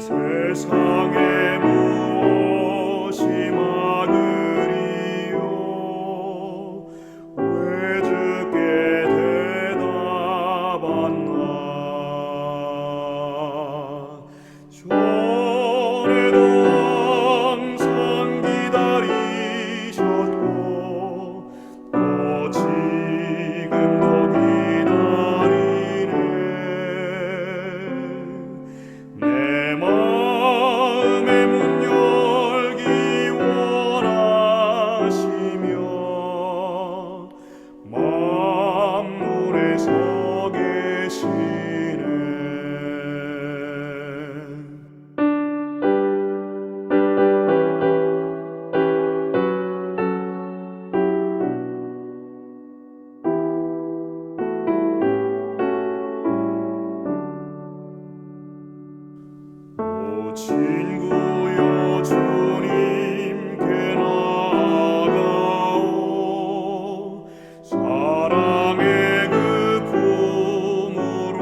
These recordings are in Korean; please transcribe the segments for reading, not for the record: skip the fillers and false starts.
세상에 무엇이 막으리요 왜 주께 대답하나 전에도 항상 기다리셨고 또 지금도 기다리네 내 마음의 문 열기 원하시며 만물에 서 계시네 오 친구여 주님께 나아가오 사랑의 그 품으로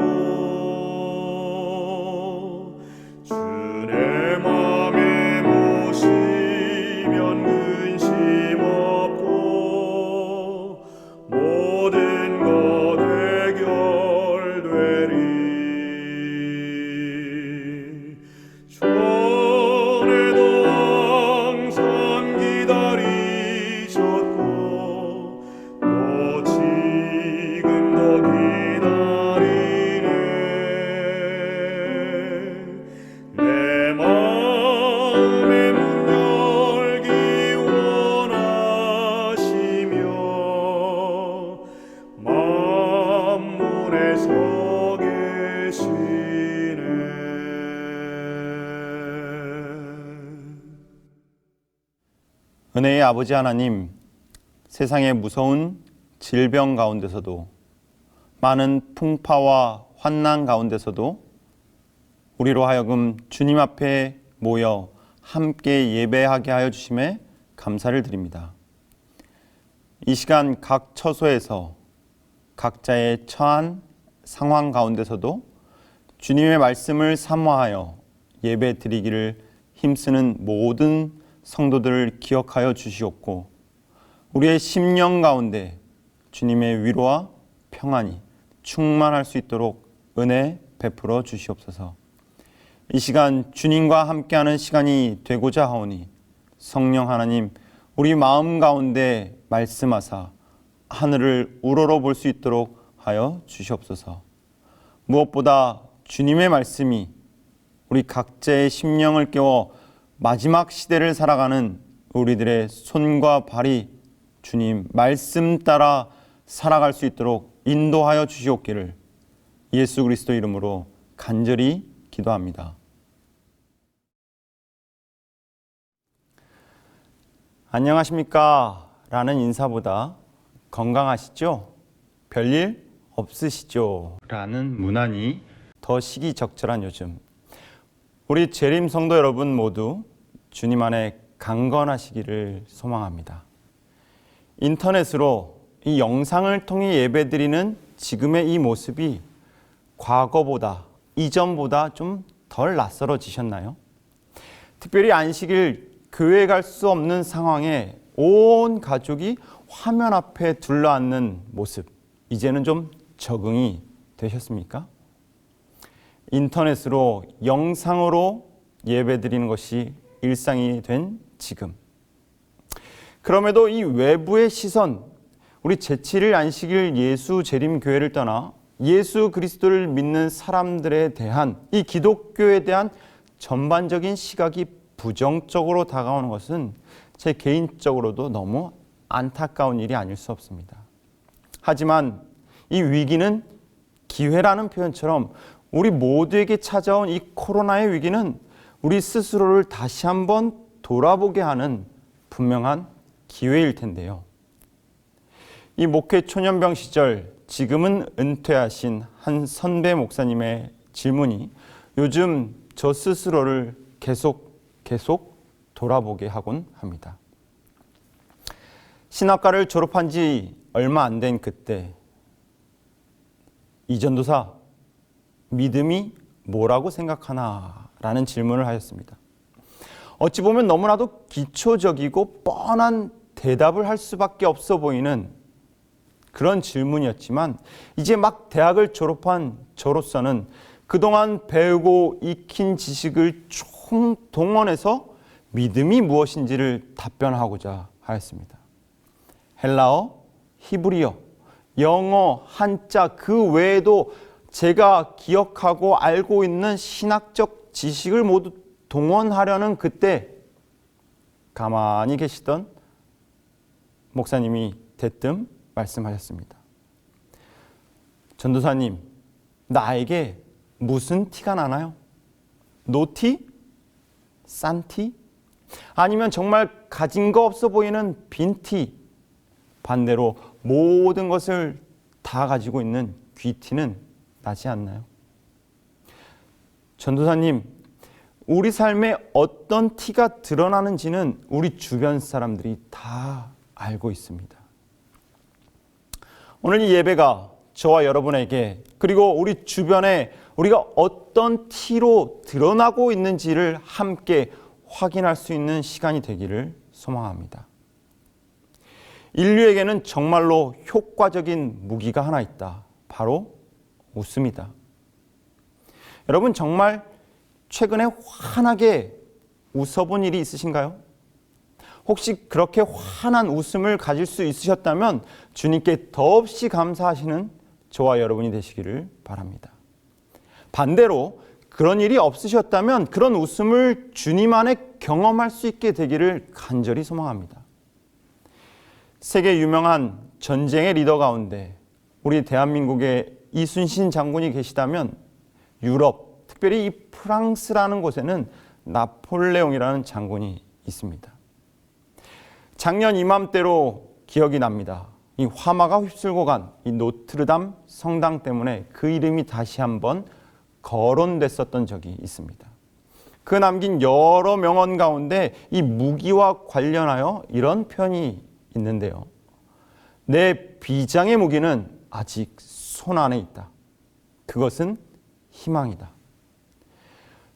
주의 맘에 모시면 근심 없고 모든 것 해결되리 전에도 항상 기다리셨고 또 지금도 기다리네 내 마음의 문 열기 원하시며 만물에 서 계시네 은혜의 아버지 하나님, 세상의 무서운 질병 가운데서도 많은 풍파와 환난 가운데서도 우리로 하여금 주님 앞에 모여 함께 예배하게 하여 주심에 감사를 드립니다. 이 시간 각 처소에서 각자의 처한 상황 가운데서도 주님의 말씀을 사모하여 예배 드리기를 힘쓰는 모든 성도들을 기억하여 주시옵고 우리의 심령 가운데 주님의 위로와 평안이 충만할 수 있도록 은혜 베풀어 주시옵소서. 이 시간 주님과 함께하는 시간이 되고자 하오니 성령 하나님 우리 마음 가운데 말씀하사 하늘을 우러러 볼 수 있도록 하여 주시옵소서. 무엇보다 주님의 말씀이 우리 각자의 심령을 깨워 마지막 시대를 살아가는 우리들의 손과 발이 주님 말씀 따라 살아갈 수 있도록 인도하여 주시옵기를 예수 그리스도 이름으로 간절히 기도합니다. 안녕하십니까? 라는 인사보다 건강하시죠? 별일 없으시죠? 라는 문안이 더 시기적절한 요즘 우리 재림 성도 여러분 모두 주님 안에 강건하시기를 소망합니다. 인터넷으로 이 영상을 통해 예배드리는 지금의 이 모습이 과거보다 이전보다 좀 덜 낯설어지셨나요? 특별히 안식일 교회 갈 수 없는 상황에 온 가족이 화면 앞에 둘러앉는 모습 이제는 좀 적응이 되셨습니까? 인터넷으로 영상으로 예배드리는 것이 일상이 된 지금 그럼에도 이 외부의 시선 우리 제7일 안식일 예수 재림교회를 떠나 예수 그리스도를 믿는 사람들에 대한 이 기독교에 대한 전반적인 시각이 부정적으로 다가오는 것은 제 개인적으로도 너무 안타까운 일이 아닐 수 없습니다. 하지만 이 위기는 기회라는 표현처럼 우리 모두에게 찾아온 이 코로나의 위기는 우리 스스로를 다시 한번 돌아보게 하는 분명한 기회일 텐데요. 이 목회 초년병 시절 지금은 은퇴하신 한 선배 목사님의 질문이 요즘 저 스스로를 계속 돌아보게 하곤 합니다. 신학과를 졸업한 지 얼마 안 된 그때 이 전도사 믿음이 뭐라고 생각하나? 라는 질문을 하였습니다. 어찌 보면 너무나도 기초적이고 뻔한 대답을 할 수밖에 없어 보이는 그런 질문이었지만 이제 막 대학을 졸업한 저로서는 그동안 배우고 익힌 지식을 총동원해서 믿음이 무엇인지를 답변하고자 하였습니다. 헬라어, 히브리어, 영어, 한자 그 외에도 제가 기억하고 알고 있는 신학적 지식을 모두 동원하려는 그때 가만히 계시던 목사님이 대뜸 말씀하셨습니다. 전도사님, 나에게 무슨 티가 나나요? 노티? 싼티? 아니면 정말 가진 거 없어 보이는 빈티? 반대로 모든 것을 다 가지고 있는 귀티는 나지 않나요? 전도사님, 우리 삶에 어떤 티가 드러나는지는 우리 주변 사람들이 다 알고 있습니다. 오늘 이 예배가 저와 여러분에게 그리고 우리 주변에 우리가 어떤 티로 드러나고 있는지를 함께 확인할 수 있는 시간이 되기를 소망합니다. 인류에게는 정말로 효과적인 무기가 하나 있다. 바로 웃음이다. 여러분 정말 최근에 환하게 웃어본 일이 있으신가요? 혹시 그렇게 환한 웃음을 가질 수 있으셨다면 주님께 더없이 감사하시는 저와 여러분이 되시기를 바랍니다. 반대로 그런 일이 없으셨다면 그런 웃음을 주님 안에 경험할 수 있게 되기를 간절히 소망합니다. 세계 유명한 전쟁의 리더 가운데 우리 대한민국의 이순신 장군이 계시다면 유럽, 특별히 이 프랑스라는 곳에는 나폴레옹이라는 장군이 있습니다. 작년 이맘때로 기억이 납니다. 이 화마가 휩쓸고 간 이 노트르담 성당 때문에 그 이름이 다시 한번 거론됐었던 적이 있습니다. 그 남긴 여러 명언 가운데 이 무기와 관련하여 이런 표현이 있는데요. 내 비장의 무기는 아직 손 안에 있다. 그것은 희망이다.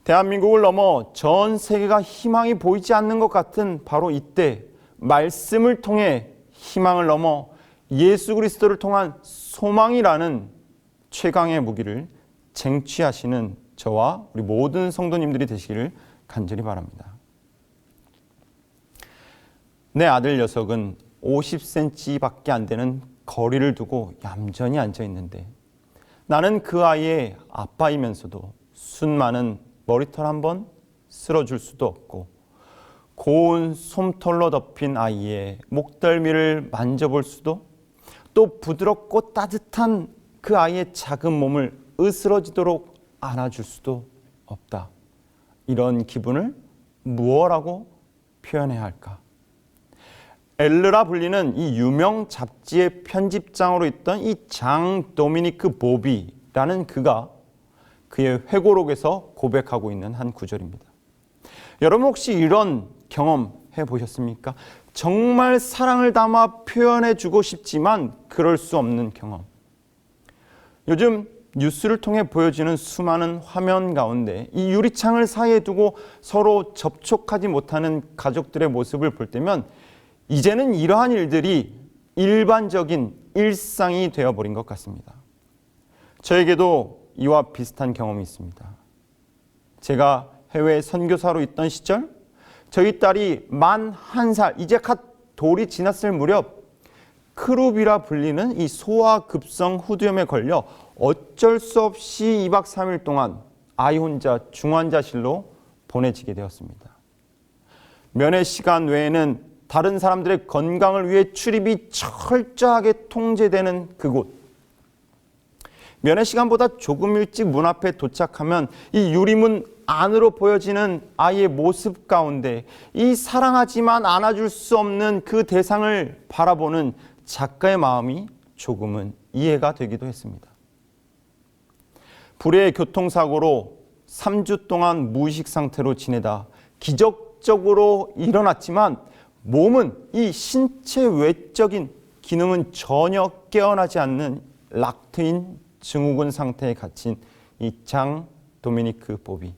대한민국을 넘어 전 세계가 희망이 보이지 않는 것 같은 바로 이때 말씀을 통해 희망을 넘어 예수 그리스도를 통한 소망이라는 최강의 무기를 쟁취하시는 저와 우리 모든 성도님들이 되시기를 간절히 바랍니다. 내 아들 녀석은 50cm밖에 안 되는 거리를 두고 얌전히 앉아 있는데 나는 그 아이의 아빠이면서도 숱 많은 머리털 한번 쓸어줄 수도 없고 고운 솜털로 덮인 아이의 목덜미를 만져볼 수도 또 부드럽고 따뜻한 그 아이의 작은 몸을 으스러지도록 안아줄 수도 없다. 이런 기분을 무엇라고 표현해야 할까? 엘르라 불리는 이 유명 잡지의 편집장으로 있던 이 장 도미니크 보비라는 그가 그의 회고록에서 고백하고 있는 한 구절입니다. 여러분 혹시 이런 경험 해보셨습니까? 정말 사랑을 담아 표현해주고 싶지만 그럴 수 없는 경험. 요즘 뉴스를 통해 보여지는 수많은 화면 가운데 이 유리창을 사이에 두고 서로 접촉하지 못하는 가족들의 모습을 볼 때면 이제는 이러한 일들이 일반적인 일상이 되어버린 것 같습니다. 저에게도 이와 비슷한 경험이 있습니다. 제가 해외 선교사로 있던 시절 저희 딸이 만 1살, 이제 갓 돌이 지났을 무렵 크루비라 불리는 이 소아급성 후두염에 걸려 어쩔 수 없이 2박 3일 동안 아이 혼자 중환자실로 보내지게 되었습니다. 면회 시간 외에는 다른 사람들의 건강을 위해 출입이 철저하게 통제되는 그곳. 면회 시간보다 조금 일찍 문 앞에 도착하면 이 유리문 안으로 보여지는 아이의 모습 가운데 이 사랑하지만 안아줄 수 없는 그 대상을 바라보는 작가의 마음이 조금은 이해가 되기도 했습니다. 불의의 교통사고로 3주 동안 무의식 상태로 지내다 기적적으로 일어났지만 몸은 이 신체 외적인 기능은 전혀 깨어나지 않는 락트인 증후군 상태에 갇힌 이 장 도미니크 보비.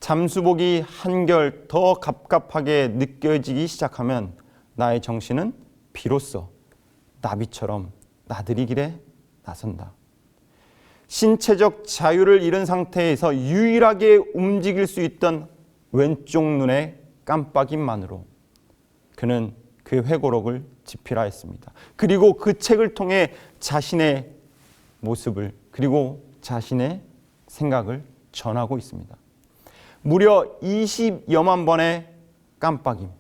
잠수복이 한결 더 갑갑하게 느껴지기 시작하면 나의 정신은 비로소 나비처럼 나들이 길에 나선다. 신체적 자유를 잃은 상태에서 유일하게 움직일 수 있던 왼쪽 눈의 깜빡임만으로 그는 그 회고록을 집필하였습니다. 그리고 그 책을 통해 자신의 모습을 그리고 자신의 생각을 전하고 있습니다. 무려 20여만 번의 깜빡임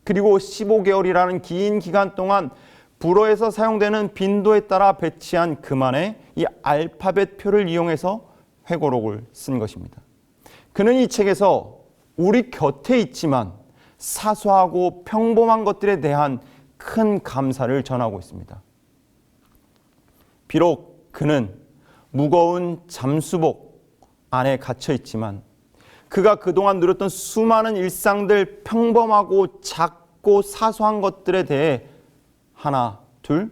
그리고 15개월이라는 긴 기간 동안 불어에서 사용되는 빈도에 따라 배치한 그만의 이 알파벳 표를 이용해서 회고록을 쓴 것입니다. 그는 이 책에서 우리 곁에 있지만 사소하고 평범한 것들에 대한 큰 감사를 전하고 있습니다. 비록 그는 무거운 잠수복 안에 갇혀 있지만 그가 그동안 누렸던 수많은 일상들, 평범하고 작고 사소한 것들에 대해 하나, 둘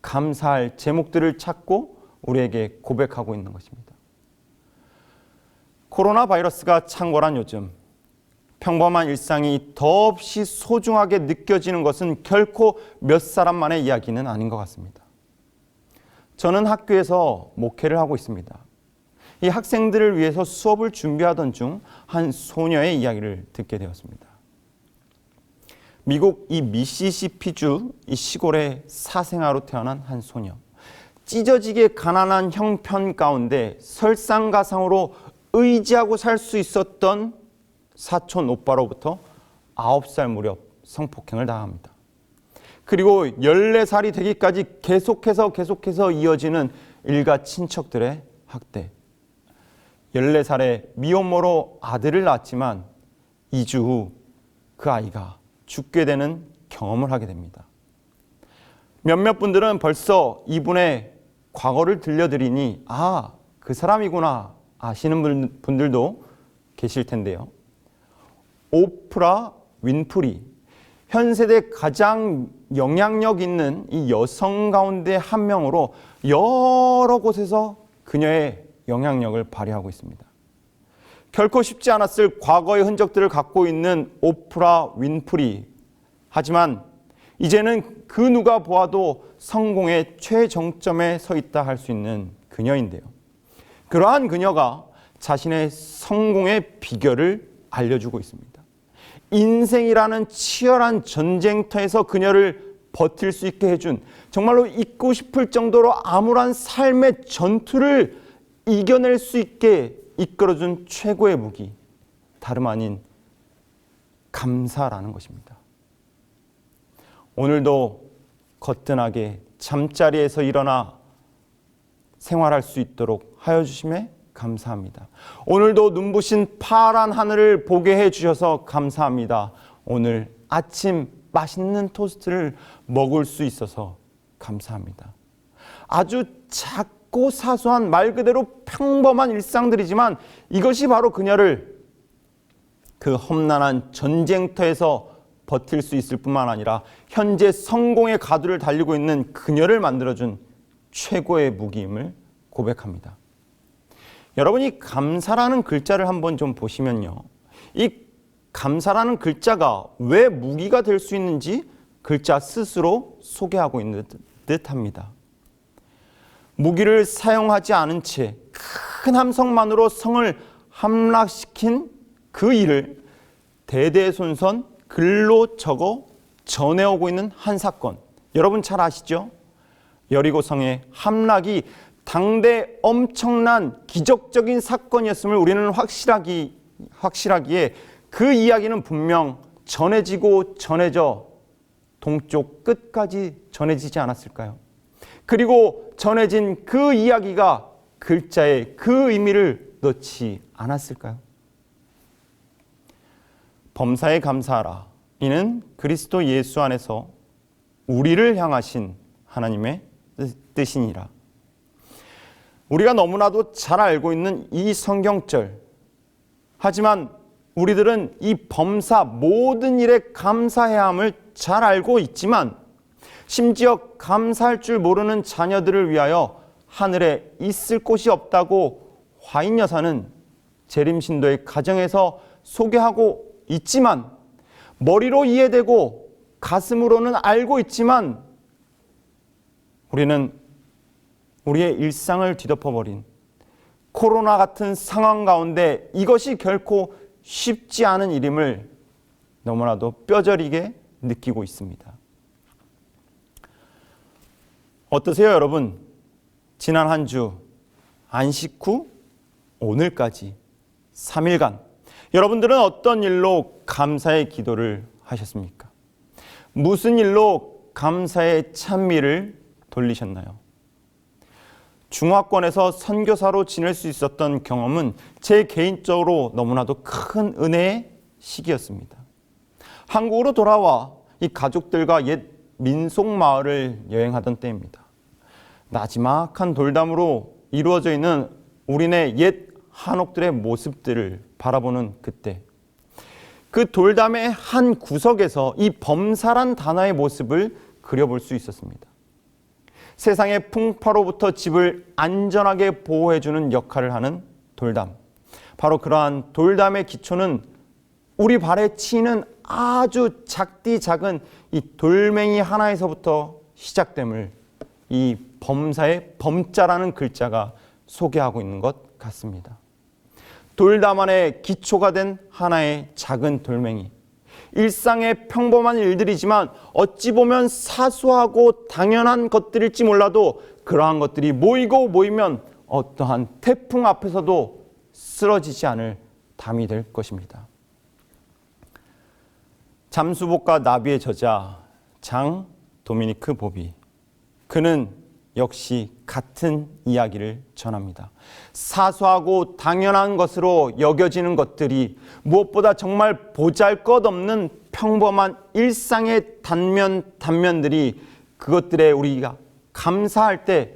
감사할 제목들을 찾고 우리에게 고백하고 있는 것입니다. 코로나 바이러스가 창궐한 요즘 평범한 일상이 더없이 소중하게 느껴지는 것은 결코 몇 사람만의 이야기는 아닌 것 같습니다. 저는 학교에서 목회를 하고 있습니다. 이 학생들을 위해서 수업을 준비하던 중 한 소녀의 이야기를 듣게 되었습니다. 미국 이 미시시피주 이 시골의 사생아로 태어난 한 소녀. 찢어지게 가난한 형편 가운데 설상가상으로 의지하고 살 수 있었던 사촌 오빠로부터 9살 무렵 성폭행을 당합니다. 그리고 14살이 되기까지 계속해서 이어지는 일가 친척들의 학대. 14살에 미혼모로 아들을 낳았지만 2주 후 그 아이가 죽게 되는 경험을 하게 됩니다. 몇몇 분들은 벌써 이분의 과거를 들려드리니 그 사람이구나 아시는 분들도 계실 텐데요. 오프라 윈프리, 현 세대 가장 영향력 있는 이 여성 가운데 한 명으로 여러 곳에서 그녀의 영향력을 발휘하고 있습니다. 결코 쉽지 않았을 과거의 흔적들을 갖고 있는 오프라 윈프리. 하지만 이제는 그 누가 보아도 성공의 최정점에 서 있다 할 수 있는 그녀인데요. 그러한 그녀가 자신의 성공의 비결을 알려주고 있습니다. 인생이라는 치열한 전쟁터에서 그녀를 버틸 수 있게 해준, 정말로 잊고 싶을 정도로 암울한 삶의 전투를 이겨낼 수 있게 이끌어준 최고의 무기, 다름 아닌 감사라는 것입니다. 오늘도 거뜬하게 잠자리에서 일어나 생활할 수 있도록 하여 주심에 감사합니다. 오늘도 눈부신 파란 하늘을 보게 해주셔서 감사합니다. 오늘 아침 맛있는 토스트를 먹을 수 있어서 감사합니다. 아주 작고 사소한 말 그대로 평범한 일상들이지만 이것이 바로 그녀를 그 험난한 전쟁터에서 버틸 수 있을 뿐만 아니라 현재 성공의 가두를 달리고 있는 그녀를 만들어준 최고의 무기임을 고백합니다. 여러분이 감사라는 글자를 한번 좀 보시면요. 이 감사라는 글자가 왜 무기가 될 수 있는지 글자 스스로 소개하고 있는 듯합니다. 무기를 사용하지 않은 채 큰 함성만으로 성을 함락시킨 그 일을 대대손손 글로 적어 전해오고 있는 한 사건. 여러분 잘 아시죠? 여리고성의 함락이 당대 엄청난 기적적인 사건이었음을 우리는 확실하기에 그 이야기는 분명 전해져 동쪽 끝까지 전해지지 않았을까요? 그리고 전해진 그 이야기가 글자에 그 의미를 넣지 않았을까요? 범사에 감사하라. 이는 그리스도 예수 안에서 우리를 향하신 하나님의 뜻이니라. 우리가 너무나도 잘 알고 있는 이 성경절. 하지만 우리들은 이 범사 모든 일에 감사해야 함을 잘 알고 있지만 심지어 감사할 줄 모르는 자녀들을 위하여 하늘에 있을 곳이 없다고 화인 여사는 재림신도의 가정에서 소개하고 있지만 머리로 이해되고 가슴으로는 알고 있지만 우리는 우리의 일상을 뒤덮어버린 코로나 같은 상황 가운데 이것이 결코 쉽지 않은 일임을 너무나도 뼈저리게 느끼고 있습니다. 어떠세요, 여러분? 지난 한 주 안식 후 오늘까지 3일간 여러분들은 어떤 일로 감사의 기도를 하셨습니까? 무슨 일로 감사의 찬미를 돌리셨나요? 중화권에서 선교사로 지낼 수 있었던 경험은 제 개인적으로 너무나도 큰 은혜의 시기였습니다. 한국으로 돌아와 이 가족들과 옛 민속 마을을 여행하던 때입니다. 나지막한 돌담으로 이루어져 있는 우리네 옛 한옥들의 모습들을 바라보는 그때, 그 돌담의 한 구석에서 이 범사란 단어의 모습을 그려볼 수 있었습니다. 세상의 풍파로부터 집을 안전하게 보호해주는 역할을 하는 돌담. 바로 그러한 돌담의 기초는 우리 발에 치이는 아주 작디 작은 이 돌멩이 하나에서부터 시작됨을 이 범사의 범자라는 글자가 소개하고 있는 것 같습니다. 돌담 안에 기초가 된 하나의 작은 돌멩이. 일상의 평범한 일들이지만 어찌 보면 사소하고 당연한 것들일지 몰라도 그러한 것들이 모이고 모이면 어떠한 태풍 앞에서도 쓰러지지 않을 담이 될 것입니다. 잠수복과 나비의 저자 장 도미니크 보비, 그는 역시 같은 이야기를 전합니다. 사소하고 당연한 것으로 여겨지는 것들이 무엇보다 정말 보잘것없는 평범한 일상의 단면들이 그것들에 우리가 감사할 때,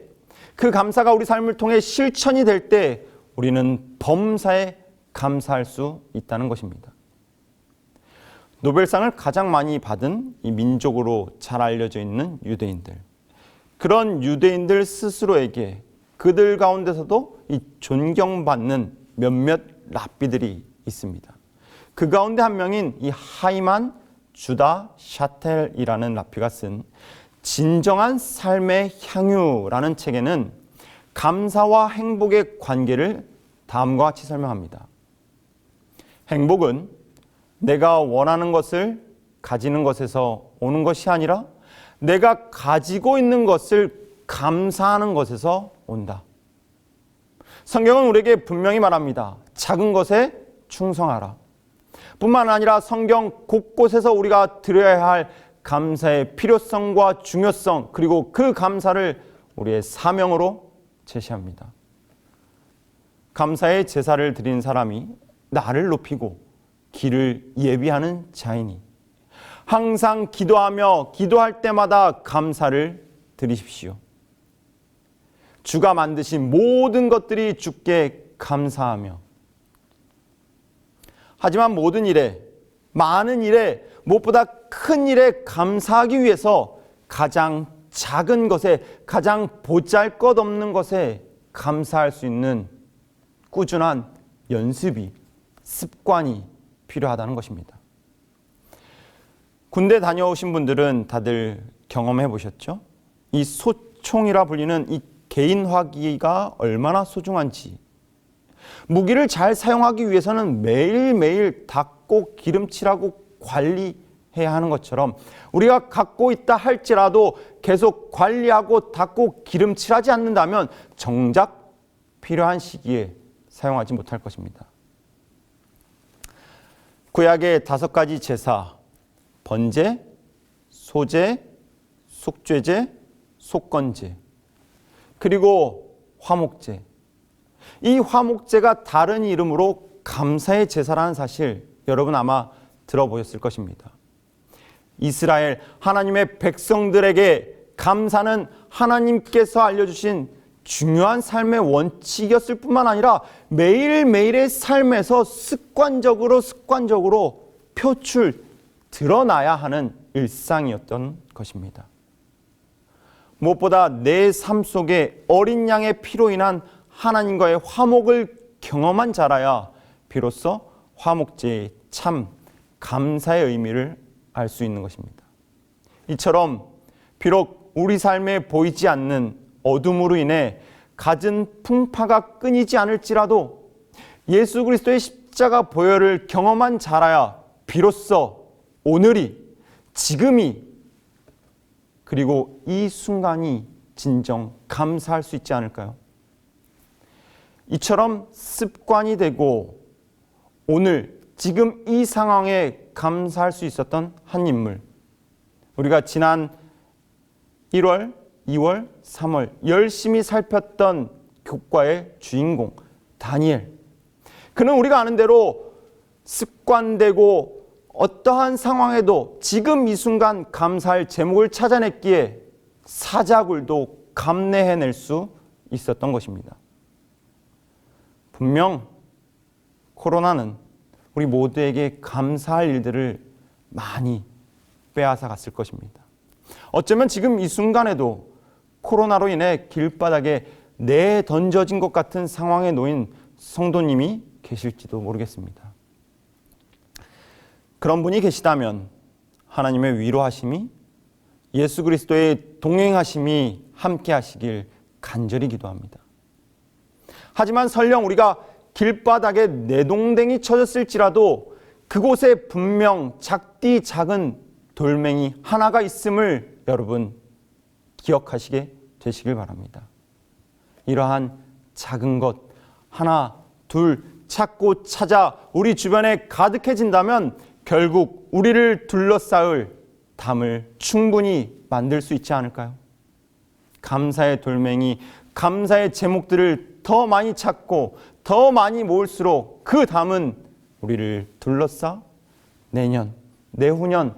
그 감사가 우리 삶을 통해 실천이 될 때 우리는 범사에 감사할 수 있다는 것입니다. 노벨상을 가장 많이 받은 이 민족으로 잘 알려져 있는 유대인들, 그런 유대인들 스스로에게 그들 가운데서도 이 존경받는 몇몇 랍비들이 있습니다. 그 가운데 한 명인 이 하이만 주다 샤텔이라는 랍비가 쓴 진정한 삶의 향유라는 책에는 감사와 행복의 관계를 다음과 같이 설명합니다. 행복은 내가 원하는 것을 가지는 것에서 오는 것이 아니라 내가 가지고 있는 것을 감사하는 것에서 온다. 성경은 우리에게 분명히 말합니다. 작은 것에 충성하라. 뿐만 아니라 성경 곳곳에서 우리가 드려야 할 감사의 필요성과 중요성, 그리고 그 감사를 우리의 사명으로 제시합니다. 감사의 제사를 드린 사람이 나를 높이고 길을 예비하는 자이니 항상 기도하며 기도할 때마다 감사를 드리십시오. 주가 만드신 모든 것들이 주께 감사하며, 하지만 모든 일에, 많은 일에, 무엇보다 큰 일에 감사하기 위해서 가장 작은 것에, 가장 보잘것없는 것에 감사할 수 있는 꾸준한 연습이, 습관이 필요하다는 것입니다. 군대 다녀오신 분들은 다들 경험해 보셨죠? 이 소총이라 불리는 이 개인 화기가 얼마나 소중한지, 무기를 잘 사용하기 위해서는 매일매일 닦고 기름칠하고 관리해야 하는 것처럼 우리가 갖고 있다 할지라도 계속 관리하고 닦고 기름칠하지 않는다면 정작 필요한 시기에 사용하지 못할 것입니다. 구약의 5가지 제사, 번제, 소제, 속죄제, 속건제, 그리고 화목제. 이 화목제가 다른 이름으로 감사의 제사라는 사실 여러분 아마 들어보셨을 것입니다. 이스라엘 하나님의 백성들에게 감사는 하나님께서 알려주신 중요한 삶의 원칙이었을 뿐만 아니라 매일매일의 삶에서 습관적으로 드러나야 하는 일상이었던 것입니다. 무엇보다 내 삶 속에 어린 양의 피로 인한 하나님과의 화목을 경험한 자라야 비로소 화목제의 참 감사의 의미를 알 수 있는 것입니다. 이처럼 비록 우리 삶에 보이지 않는 어둠으로 인해 갖은 풍파가 끊이지 않을지라도 예수 그리스도의 십자가 보혈을 경험한 자라야 비로소 오늘이, 지금이, 그리고 이 순간이 진정 감사할 수 있지 않을까요? 이처럼 습관이 되고 오늘 지금 이 상황에 감사할 수 있었던 한 인물, 우리가 지난 1월, 2월, 3월 열심히 살폈던 교과의 주인공 다니엘. 그는 우리가 아는 대로 습관되고 어떠한 상황에도 지금 이 순간 감사할 제목을 찾아냈기에 사자굴도 감내해낼 수 있었던 것입니다. 분명 코로나는 우리 모두에게 감사할 일들을 많이 빼앗아 갔을 것입니다. 어쩌면 지금 이 순간에도 코로나로 인해 길바닥에 내던져진 것 같은 상황에 놓인 성도님이 계실지도 모르겠습니다. 그런 분이 계시다면 하나님의 위로하심이, 예수 그리스도의 동행하심이 함께 하시길 간절히 기도합니다. 하지만 설령 우리가 길바닥에 내동댕이 쳐졌을지라도 그곳에 분명 작디 작은 돌멩이 하나가 있음을 여러분 기억하시게 되시길 바랍니다. 이러한 작은 것 하나, 둘 찾고 찾아 우리 주변에 가득해진다면 결국 우리를 둘러싸을 담을 충분히 만들 수 있지 않을까요? 감사의 돌멩이, 감사의 제목들을 더 많이 찾고 더 많이 모을수록 그 담은 우리를 둘러싸 내년, 내후년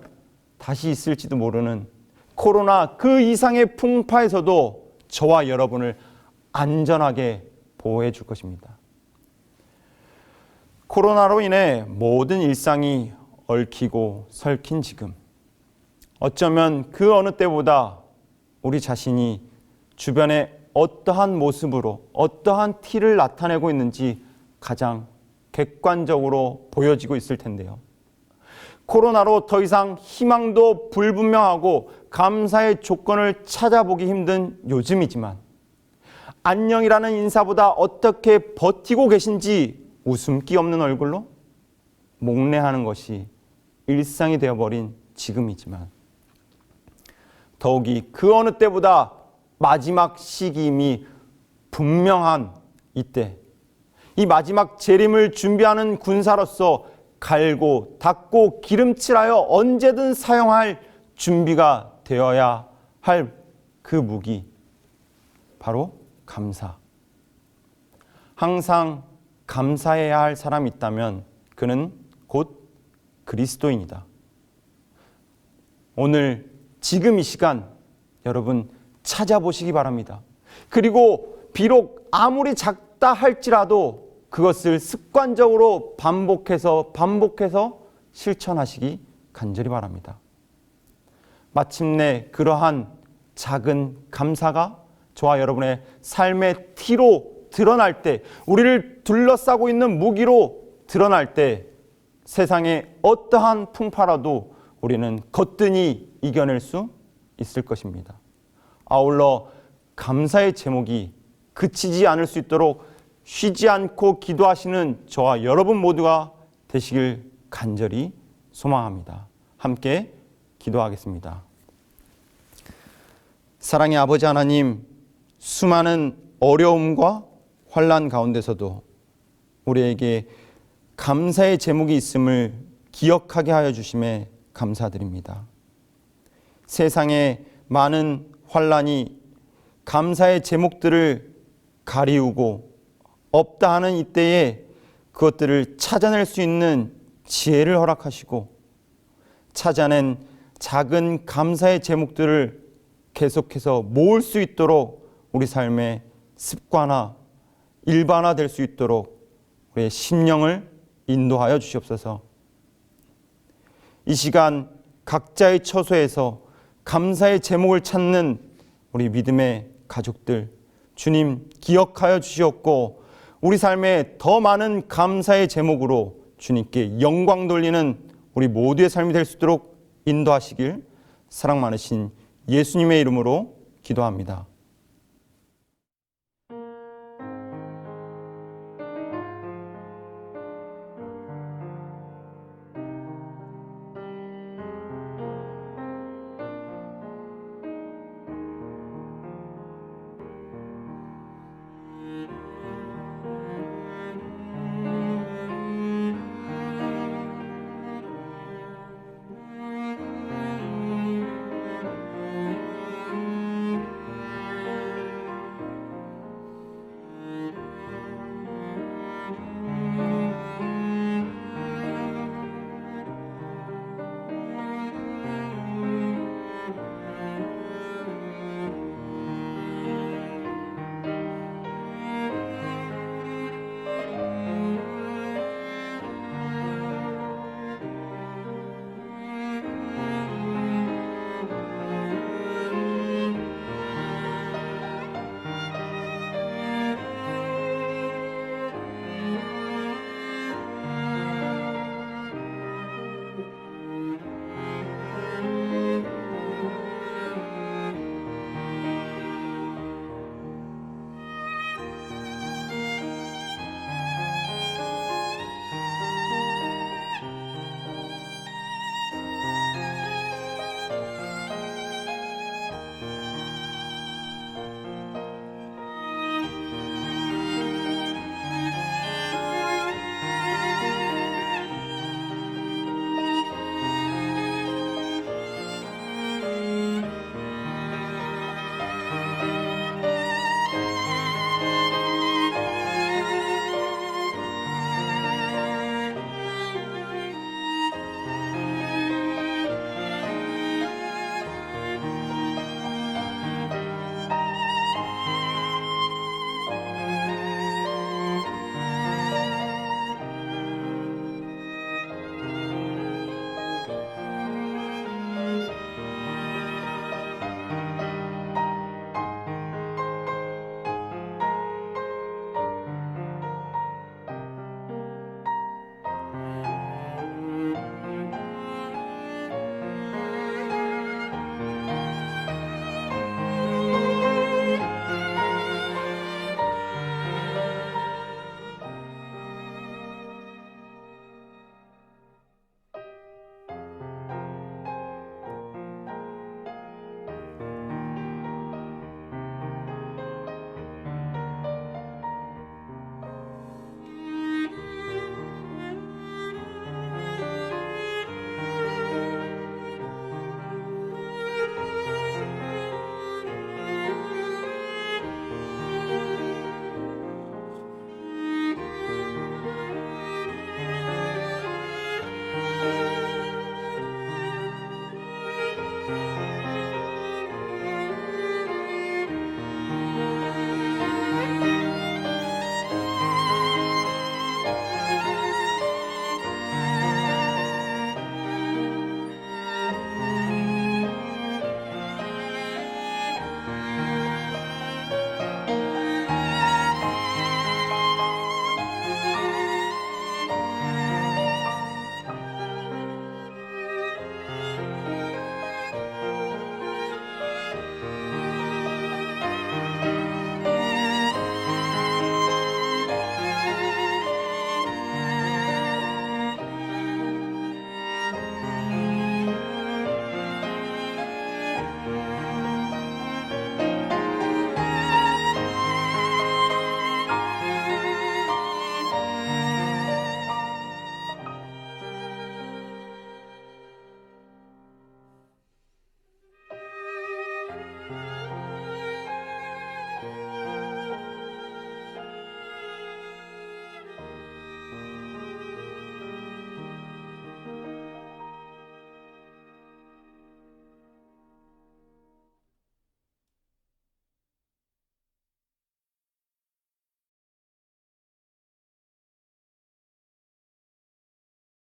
다시 있을지도 모르는 코로나 그 이상의 풍파에서도 저와 여러분을 안전하게 보호해 줄 것입니다. 코로나로 인해 모든 일상이 얽히고 설킨 지금, 어쩌면 그 어느 때보다 우리 자신이 주변에 어떠한 모습으로 어떠한 티를 나타내고 있는지 가장 객관적으로 보여지고 있을 텐데요. 코로나로 더 이상 희망도 불분명하고 감사의 조건을 찾아보기 힘든 요즘이지만 안녕이라는 인사보다 어떻게 버티고 계신지 웃음기 없는 얼굴로 목례하는 것이 일상이 되어버린 지금이지만 더욱이 그 어느 때보다 마지막 시기임이 분명한 이때, 이 마지막 재림을 준비하는 군사로서 갈고 닦고 기름칠하여 언제든 사용할 준비가 되어야 할 그 무기, 바로 감사. 항상 감사해야 할 사람이 있다면 그는 곧 그리스도인이다. 오늘 지금 이 시간 여러분 찾아보시기 바랍니다. 그리고 비록 아무리 작다 할지라도 그것을 습관적으로 반복해서 실천하시기 간절히 바랍니다. 마침내 그러한 작은 감사가 저와 여러분의 삶의 티로 드러날 때, 우리를 둘러싸고 있는 무기로 드러날 때 세상의 어떠한 풍파라도 우리는 거뜬히 이겨낼 수 있을 것입니다. 아울러 감사의 제목이 그치지 않을 수 있도록 쉬지 않고 기도하시는 저와 여러분 모두가 되시길 간절히 소망합니다. 함께 기도하겠습니다. 사랑의 아버지 하나님, 수많은 어려움과 환난 가운데서도 우리에게 감사의 제목이 있음을 기억하게 하여 주심에 감사드립니다. 세상에 많은 환난이 감사의 제목들을 가리우고 없다 하는 이때에 그것들을 찾아낼 수 있는 지혜를 허락하시고 찾아낸 작은 감사의 제목들을 계속해서 모을 수 있도록 우리 삶의 습관화, 일반화될 수 있도록 우리의 심령을 인도하여 주시옵소서. 이 시간 각자의 처소에서 감사의 제목을 찾는 우리 믿음의 가족들, 주님 기억하여 주시옵고 우리 삶에 더 많은 감사의 제목으로 주님께 영광 돌리는 우리 모두의 삶이 될 수 있도록 인도하시길 사랑 많으신 예수님의 이름으로 기도합니다.